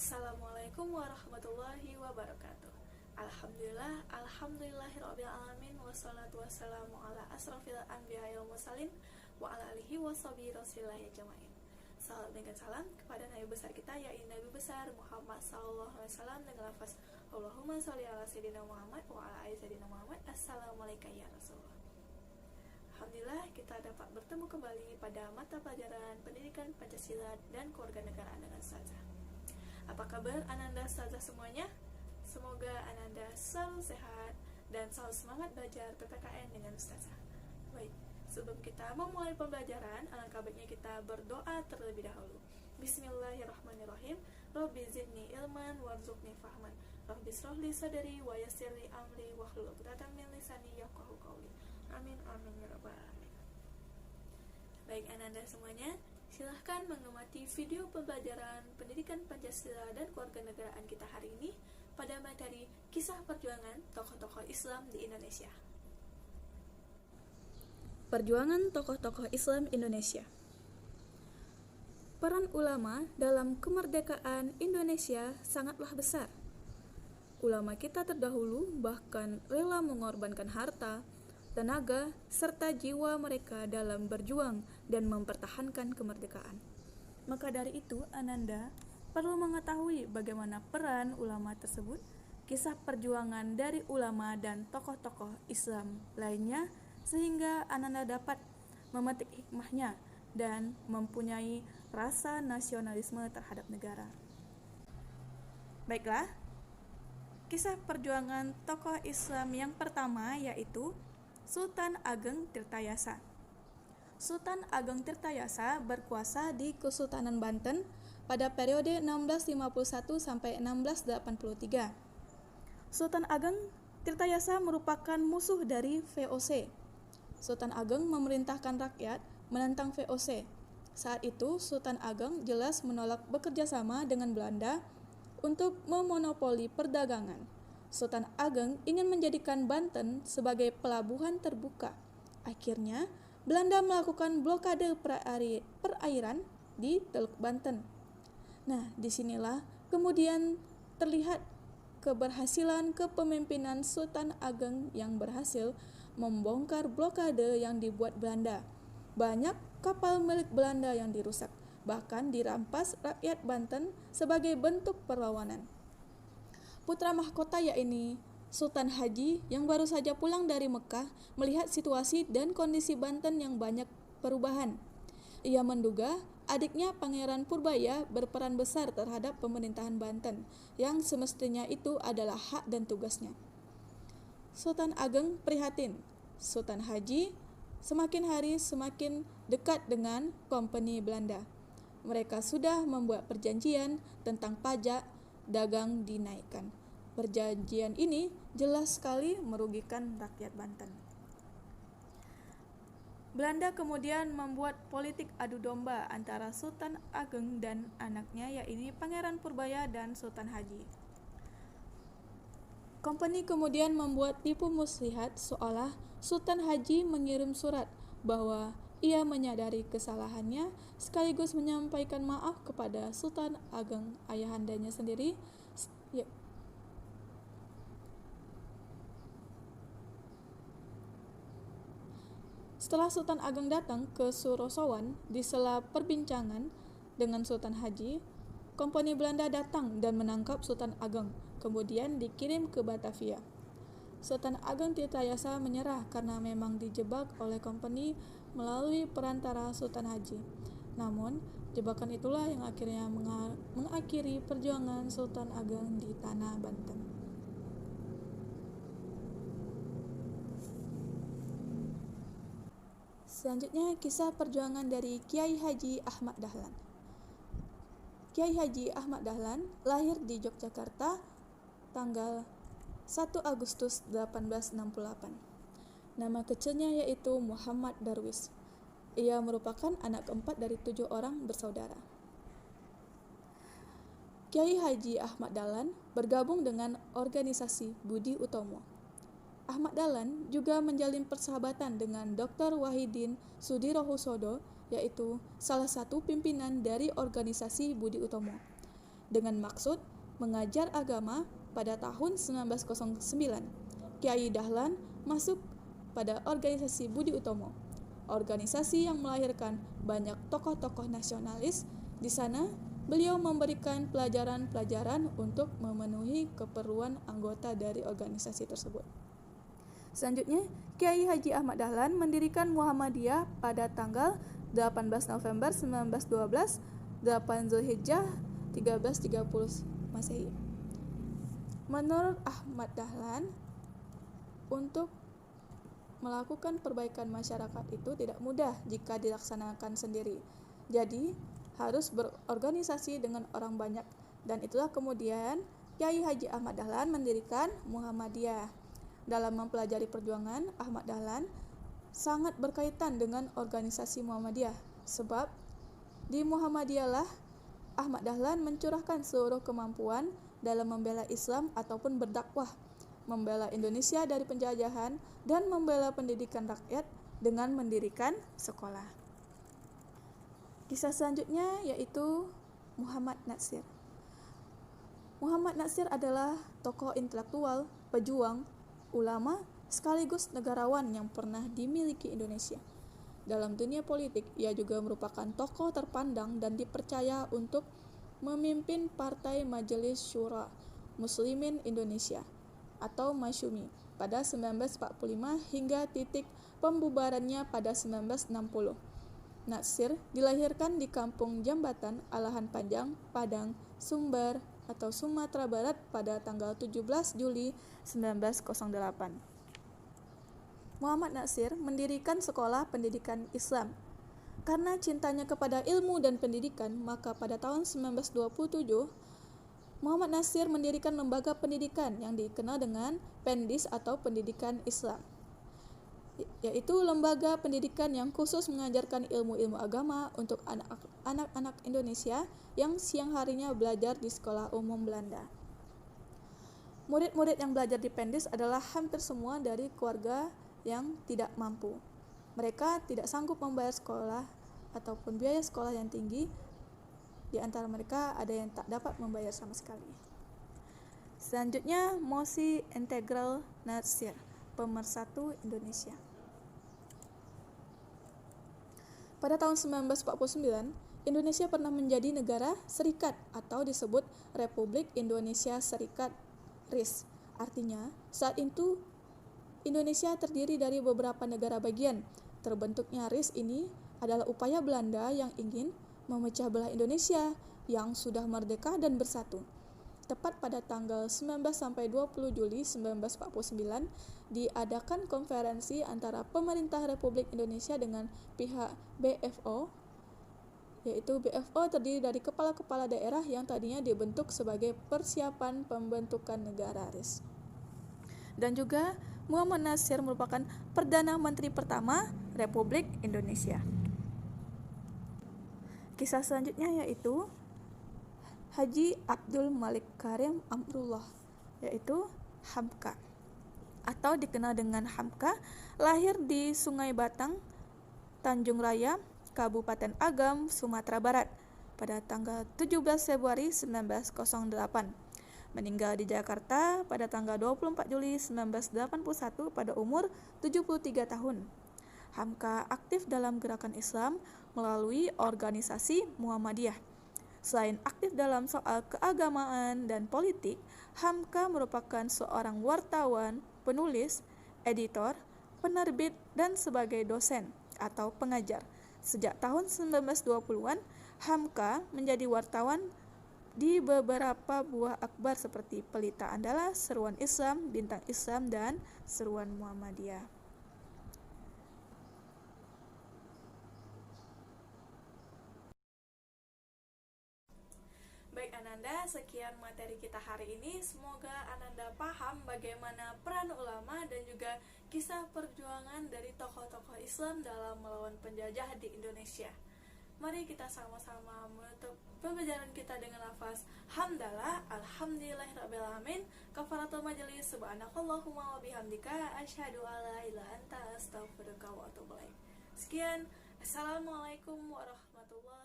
Assalamualaikum warahmatullahi wabarakatuh. Alhamdulillahirabbil alamin wassalatu wassalamu ala asrofil anbiya'i wal mursalin wa ala alihi washabihi rasulillah ajmain. Salam dengan salam kepada Nabi besar kita yaitu Nabi besar Muhammad sallallahu alaihi wasallam dengan lafaz Allahumma sholli ala sayyidina Muhammad wa ala ali sayyidina Muhammad. Assalamualaikum ya Rasulullah. Alhamdulillah kita dapat bertemu kembali pada mata pelajaran Pendidikan Pancasila dan Kewarganegaraan dengan Ustazah. Apa kabar Ananda Ustazah semuanya? Semoga Ananda selalu sehat dan selalu semangat belajar PPKN dengan Ustazah. Baik, sebelum kita memulai pembelajaran, alangkah baiknya kita berdoa terlebih dahulu. Bismillahirrahmanirrahim. Rabbi zidni ilman warzuqni fahman. Rabbi shrahli sadri wa yassirli amri wahlul 'uqdatam min lisani yafqahu qawli. Amin amin ya rabbal alamin. Baik Ananda semuanya, silahkan mengamati video pembelajaran Pendidikan Pancasila dan Kewarganegaraan kita hari ini pada materi Kisah Perjuangan Tokoh-tokoh Islam di Indonesia. Perjuangan tokoh-tokoh Islam Indonesia. Peran ulama dalam kemerdekaan Indonesia sangatlah besar. Ulama kita terdahulu bahkan rela mengorbankan harta, tenaga, serta jiwa mereka dalam berjuang dan mempertahankan kemerdekaan. Maka dari itu, Ananda perlu mengetahui bagaimana peran ulama tersebut, kisah perjuangan dari ulama dan tokoh-tokoh Islam lainnya, sehingga Ananda dapat memetik hikmahnya dan mempunyai rasa nasionalisme terhadap negara. Baiklah, kisah perjuangan tokoh Islam yang pertama yaitu Sultan Ageng Tirtayasa. Sultan Ageng Tirtayasa berkuasa di Kesultanan Banten pada periode 1651 sampai 1683. Sultan Ageng Tirtayasa merupakan musuh dari VOC. Sultan Ageng memerintahkan rakyat menentang VOC. Saat itu Sultan Ageng jelas menolak bekerja sama dengan Belanda untuk memonopoli perdagangan. Sultan Ageng ingin menjadikan Banten sebagai pelabuhan terbuka. Akhirnya, Belanda melakukan blokade perairan di Teluk Banten. Nah, disinilah kemudian terlihat keberhasilan kepemimpinan Sultan Ageng yang berhasil membongkar blokade yang dibuat Belanda. Banyak kapal milik Belanda yang dirusak, bahkan dirampas rakyat Banten sebagai bentuk perlawanan. Putra mahkota yakni Sultan Haji yang baru saja pulang dari Mekah melihat situasi dan kondisi Banten yang banyak perubahan. Ia menduga adiknya Pangeran Purbaya berperan besar terhadap pemerintahan Banten, yang semestinya itu adalah hak dan tugasnya. Sultan Ageng prihatin. Sultan Haji semakin hari semakin dekat dengan kompeni Belanda. Mereka sudah membuat perjanjian tentang pajak dagang dinaikkan. Perjanjian ini jelas sekali merugikan rakyat Banten. Belanda kemudian membuat politik adu domba antara Sultan Ageng dan anaknya yaitu Pangeran Purbaya dan Sultan Haji. Kompeni kemudian membuat tipu muslihat seolah Sultan Haji mengirim surat bahwa ia menyadari kesalahannya sekaligus menyampaikan maaf kepada Sultan Ageng ayahandanya sendiri. Setelah Sultan Ageng datang ke Surosowan di sela perbincangan dengan Sultan Haji, kompeni Belanda datang dan menangkap Sultan Ageng, kemudian dikirim ke Batavia. Sultan Ageng Tirtayasa menyerah karena memang dijebak oleh kompeni melalui perantara Sultan Haji. Namun, jebakan itulah yang akhirnya mengakhiri perjuangan Sultan Ageng di tanah Banten. Selanjutnya, kisah perjuangan dari Kiai Haji Ahmad Dahlan. Kiai Haji Ahmad Dahlan lahir di Yogyakarta tanggal 1 Agustus 1868. Nama kecilnya yaitu Muhammad Darwis. Ia merupakan anak keempat dari 7 orang bersaudara. Kiai Haji Ahmad Dahlan bergabung dengan organisasi Budi Utomo. Ahmad Dahlan juga menjalin persahabatan dengan Dr. Wahidin Sudirohusodo, yaitu salah satu pimpinan dari organisasi Budi Utomo. dengan maksud mengajar agama pada tahun 1909. Kyai Dahlan masuk pada organisasi Budi Utomo, organisasi yang melahirkan banyak tokoh-tokoh nasionalis. Di sana, beliau memberikan pelajaran-pelajaran untuk memenuhi keperluan anggota dari organisasi tersebut. Selanjutnya, Kiai Haji Ahmad Dahlan mendirikan Muhammadiyah pada tanggal 18 November 1912, 8 Zulhijjah 1330 Masehi. Menurut Ahmad Dahlan, untuk melakukan perbaikan masyarakat itu tidak mudah jika dilaksanakan sendiri. Jadi, harus berorganisasi dengan orang banyak. Dan itulah kemudian Kiai Haji Ahmad Dahlan mendirikan Muhammadiyah. Dalam mempelajari perjuangan, Ahmad Dahlan sangat berkaitan dengan organisasi Muhammadiyah. Sebab di Muhammadiyah lah Ahmad Dahlan mencurahkan seluruh kemampuan dalam membela Islam ataupun berdakwah, membela Indonesia dari penjajahan, dan membela pendidikan rakyat dengan mendirikan sekolah. Kisah selanjutnya yaitu Muhammad Natsir. Muhammad Natsir adalah tokoh intelektual, pejuang, ulama, sekaligus negarawan yang pernah dimiliki Indonesia. Dalam dunia politik, ia juga merupakan tokoh terpandang dan dipercaya untuk memimpin Partai Majelis Syura Muslimin Indonesia atau Masyumi pada 1945 hingga titik pembubarannya pada 1960. Natsir dilahirkan di Kampung Jambatan, Alahan Panjang, Padang, Sumbar atau Sumatera Barat pada tanggal 17 Juli 1908. Muhammad Natsir mendirikan sekolah pendidikan Islam. Karena cintanya kepada ilmu dan pendidikan, maka pada tahun 1927 Muhammad Natsir mendirikan lembaga pendidikan yang dikenal dengan Pendis atau Pendidikan Islam, yaitu lembaga pendidikan yang khusus mengajarkan ilmu-ilmu agama untuk anak-anak Indonesia yang siang harinya belajar di sekolah umum Belanda. Murid-murid yang belajar di Pendis adalah hampir semua dari keluarga yang tidak mampu. Mereka tidak sanggup membayar sekolah ataupun biaya sekolah yang tinggi. Di antara mereka ada yang tak dapat membayar sama sekali. Selanjutnya, Mosi Integral Natsir, Pemersatu Indonesia. Pada tahun 1949, Indonesia pernah menjadi negara serikat atau disebut Republik Indonesia Serikat RIS. Artinya, saat itu Indonesia terdiri dari beberapa negara bagian. Terbentuknya RIS ini adalah upaya Belanda yang ingin memecah belah Indonesia yang sudah merdeka dan bersatu. Tepat pada tanggal 19 sampai 20 Juli 1949 diadakan konferensi antara pemerintah Republik Indonesia dengan pihak BFO, yaitu BFO terdiri dari kepala-kepala daerah yang tadinya dibentuk sebagai persiapan pembentukan negara RIS. Dan juga Muhammad Natsir merupakan Perdana Menteri pertama Republik Indonesia. Kisah selanjutnya yaitu Haji Abdul Malik Karim Amrullah, yaitu Hamka atau dikenal dengan Hamka, lahir di Sungai Batang, Tanjung Raya, Kabupaten Agam, Sumatera Barat pada tanggal 17 Februari 1908. Meninggal di Jakarta pada tanggal 24 Juli 1981 pada umur 73 tahun. Hamka aktif dalam gerakan Islam melalui organisasi Muhammadiyah. Selain aktif dalam soal keagamaan dan politik, Hamka merupakan seorang wartawan, penulis, editor, penerbit, dan sebagai dosen atau pengajar. Sejak tahun 1920-an, Hamka menjadi wartawan di beberapa buah akhbar seperti Pelita Andalas, Seruan Islam, Bintang Islam, dan Seruan Muhammadiyah. Baik Ananda, sekian materi kita hari ini. Semoga Ananda paham bagaimana peran ulama dan juga kisah perjuangan dari tokoh-tokoh Islam dalam melawan penjajah di Indonesia. Mari kita sama-sama menutup pembelajaran kita dengan lafaz hamdalah, alhamdulillahirrabbilalamin, kafaratul majelis, subhanakallahumma wa bihamdika, asyhadu alla ilaha anta astaghfiruka wa atubu ilaik. Sekian, assalamualaikum warahmatullahi